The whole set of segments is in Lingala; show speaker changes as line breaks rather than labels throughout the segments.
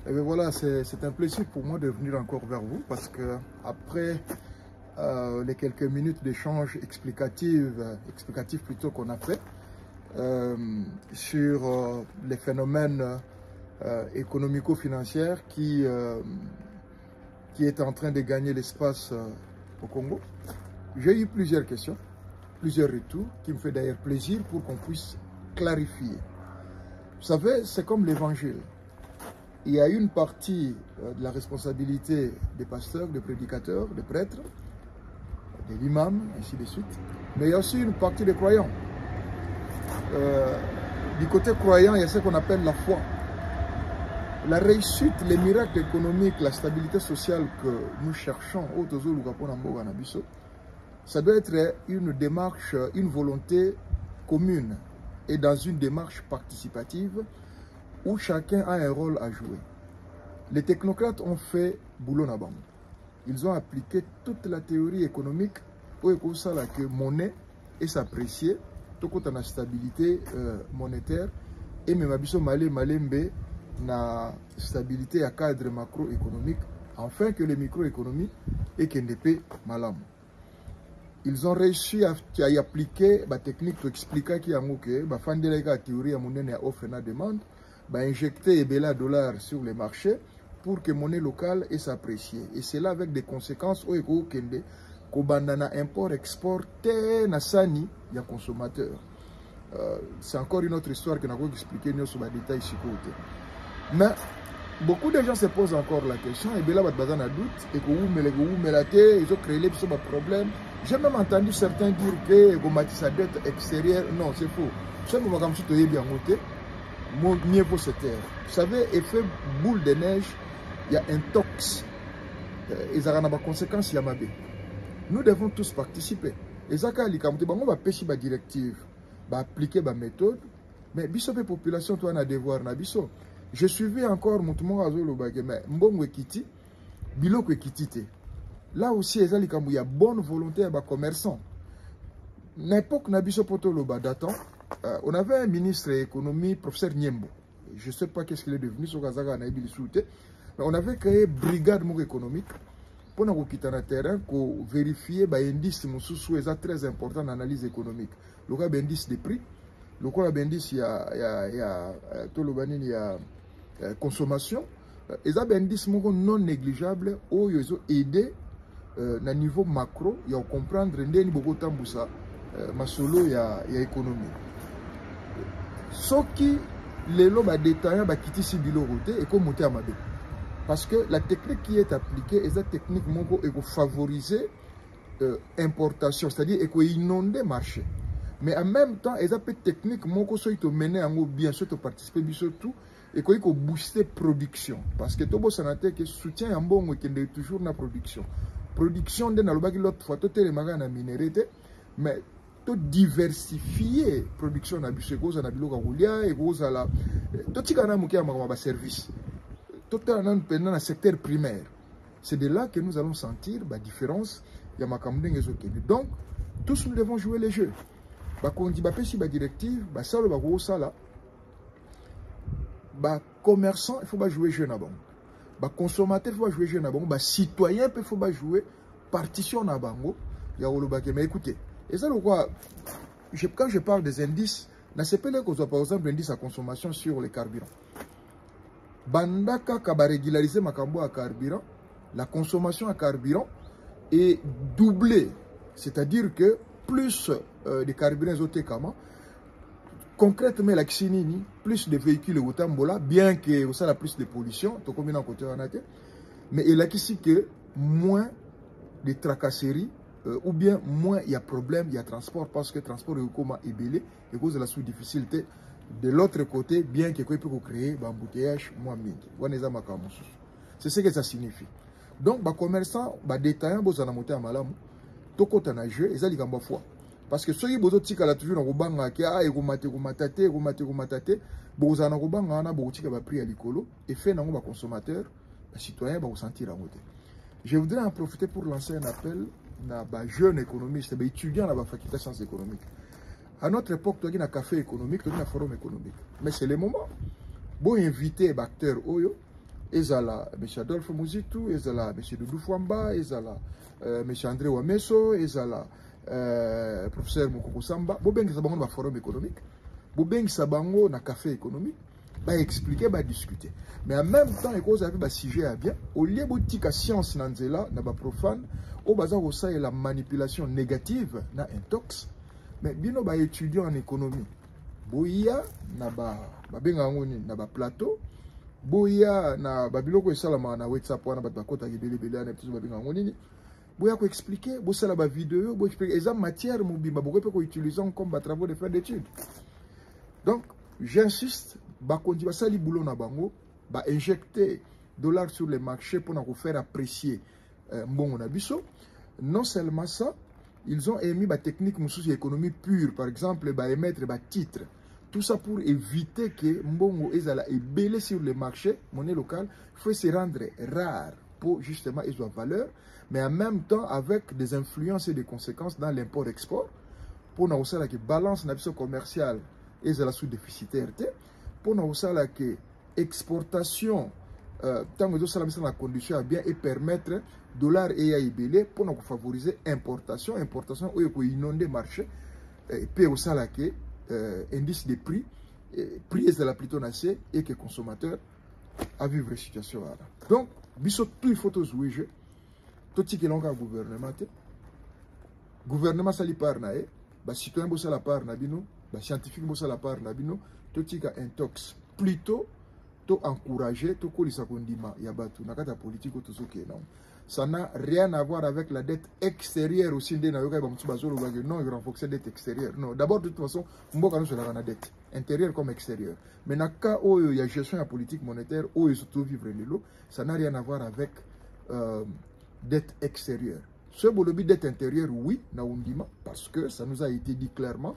Et bien voilà, c'est un plaisir pour moi de venir encore vers vous parce que après les quelques minutes d'échange explicatif plutôt qu'on a fait sur les phénomènes économico-financiers qui est en train de gagner l'espace au Congo, j'ai eu plusieurs questions, plusieurs retours qui me fait d'ailleurs plaisir pour qu'on puisse clarifier. Vous savez, c'est comme l'évangile. Il y a une partie de la responsabilité des pasteurs, des prédicateurs, des prêtres, de l'imam, ainsi de suite. Mais il y a aussi une partie des croyants. Du côté croyant, il y a ce qu'on appelle la foi. La réussite, les miracles économiques, la stabilité sociale que nous cherchons, ça doit être une démarche, une volonté commune et dans une démarche participative où chacun a un rôle à jouer. Les technocrates ont fait boulot nabam. Ils ont appliqué toute la théorie économique pour que la monnaie est s'apprécier, tout côté la stabilité monétaire et même abisso malembe na stabilité à cadre macroéconomique, afin que les microéconomies et qu'un épée malam. Ils ont réussi à y appliquer la technique pour expliquer qu'il y a la théorie à monnaie à offre et demande, injecter des dollars sur les marchés pour que la monnaie locale est s'apprécier. Et c'est là avec des conséquences au Kende, qu'obandana import-export, na sani, il y a consommateur. C'est encore une autre histoire que nous avons expliqué sur les détails ici. Mais beaucoup de gens se posent encore la question, et bien là, ils ont un doute, et ils ont créé les problèmes. J'ai même entendu certains dire que sa dette extérieure, non, c'est faux. C'est comme si tu es bien monté. Mieux vaut se taire. Vous savez, effet boule de neige, il y a un tox. Et ça a des conséquences, il y a mabé. Nous devons tous participer. Et ça, on va pêcher la directive, va appliquer la méthode. Mais biso la population, toi, on a devoir. Je suivais encore mon mais mbongo ekiti, biloko ekiti. Là aussi, il y a bonne volonté à commerçants. N'importe datant, on avait un ministre de l'économie, professeur Niembo. Je ne sais pas qu'est-ce qu'il est devenu, mais on avait créé une brigade économique pour nous quitter le terrain, pour vérifier les indices très importants dans l'analyse économique. Le cas indice des prix, le cas indice il y a consommation, et ça indice non négligeable où ils ont aidé na niveau macro, il y a comprendre ndeni beaucoup tambusa masolo ya économie. Ce qui les lots détaillants ba quitter si biloroté et comme monter à mabé. Parce que la technique qui est appliquée est la technique mongo et pour favoriser importation, c'est-à-dire et pour inonder marché. Mais en même temps, il y a une technique mongo soit te mener en bien soit te participer surtout et qu'il faut booster production parce que tout le monde que soutient un bon qui est toujours na production. Production de nalobaki l'autre fois tout les magas na minéralité mais tout diversifier production na biso cause na biloko kulia et cause la tout tika mukia ma service tout pendant le secteur primaire. C'est de là que nous allons sentir la différence ya makambu ngezoke. Donc tous nous devons jouer les jeux. Ba kondi ba pesi ba directive ba salo ba ko sala ba commerçant il faut pas jouer jeu na bon. Les consommateurs il faut jouer jeu na bango, les citoyens il faut jouer partition na bango. Mais écoutez, et ça quoi, quand je parle des indices, c'est pas qu'on soit par exemple indice à consommation sur les carburants. Bandaka kaba régulariser makambo à carburant, la consommation à carburant est doublée, c'est-à-dire que plus de carburants au Tekama. Concrètement, la Xinini, plus de véhicules au Tambola, bien que ça a plus de pollution, mais il a ici que moins de tracasseries, ou bien moins il y a problème, il y a transport, parce que le transport est belé, et cause de la sous-difficulté. De l'autre côté, bien que peut créer un embouteillage moins mingi. C'est ce que ça signifie. Donc, les commerçants, les détaillants, ils ont monté à Malamu, tout côté en jeu, ils ont foi. Parce que ceux qui ont toujours dans le banc, qui a matate, bozana robanga na botika ba prix à l'écolo et fait dans les consommateurs, les citoyens vont sentir en côté. Je voudrais en profiter pour lancer un appel à jeunes économistes, à étudiants dans la faculté de sciences économiques. À notre époque, tu as un café économique, tu as un forum économique. Mais c'est le moment. Bon inviter les acteurs, ezala M. Adolphe Muzitu, ezala M. Doudou Fwamba, ezala M. André Wameso, ezala professeur Mokoko Samba, bobengi sabango na forum économique, bobengi sabango na café économique, ba expliquer, ba discuter. Mais en même temps, et cause avec ba sujet à bien, au lieu de science nanzela, na ba profane, au bazar ça et la manipulation négative na intox, mais bino ba étudiant en économie, boya na ba benga ngoni na ba plateau, boya na ba biloko esalama na WhatsApp wana ba kota gebele bele na petit ba benga ngoni. Boya ko expliquer, bo sala ba vidéo, bo expliquer exemple matière mobimba, bo ko utiliser comme ba travaux de fin d'études. Donc, j'insiste, ba kondi ba sali boulot na bango, ba injecter dollars sur les marchés pour nous faire apprécier mbongo na biso. Non seulement ça, ils ont émis ba technique mususu économie pure, par exemple ba émettre ba titre. Tout ça pour éviter que mbongo ezala ebele sur les marchés, monnaie locale, il faut se rendre rare pour justement ils ont valeur, mais en même temps avec des influences et des conséquences dans l'import-export pour nous que balance na biso commerciale ezala sous déficitaire pour nous que exportation tant que ça la condition à bien et permettre dollar et aibele pour nous favoriser importation où pour inonder marché et puis aussi que indice de prix est la plutôt nassé et que consommateur à vivre situation là. Donc biso tout il faut tous jouer tout ce qui l'on gouvernement sali par na ba citoyen bossa la part na bino ba scientifique bossa la part na bino tout ce qui intox plutôt to encourager to kolisa kondima ya batu na kata politique to soke non. Ça n'a rien à voir avec la dette extérieure aussi de na yoka ba mutu bazolo ba non il renforcer dette extérieure. Non, d'abord de toute façon mboka no sera na dette intérieure comme extérieure. Mais na cas où il y a gestion de la politique monétaire où il se trouve vivre l'eau, ça n'a rien à voir avec dette extérieure. Ce bolobi dette intérieure oui na undima parce que ça nous a été dit clairement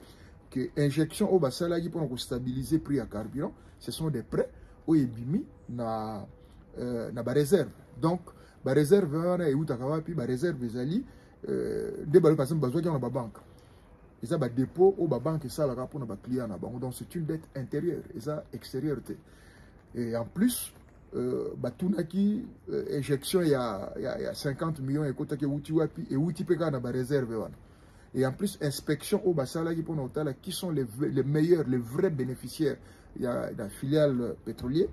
que injection au basalagi pour stabiliser prix à carburant, ce sont des prêts au ebimi na ba réserve. Donc ba réserve wana e utakawa pi ba réserve ezali de ba par exemple besoin dans ba banque. Et ça ba dépôt au ba banque ça la pour na ba client na banque. Donc c'est une dette intérieure et ça extérieure. Et en plus ba tunaki injection il y a 50 millions et kota ke uti wapi et uti peka na ba réserve wana. Et en plus inspection au basalagi pour notala qui sont les meilleurs, les vrais bénéficiaires. Il y a la filiale pétrolier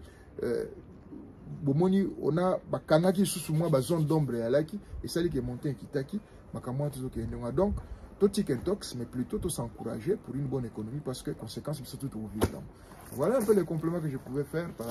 bomoni on a bakanaki sous moi ba zone d'ombre ya laki et ça qui est monté kitaki makamwa tout que ndonga. Donc tout tic intox mais plutôt tout s'encourager pour une bonne économie parce que conséquences surtout au vivant. Voilà un peu les compléments que je pouvais faire par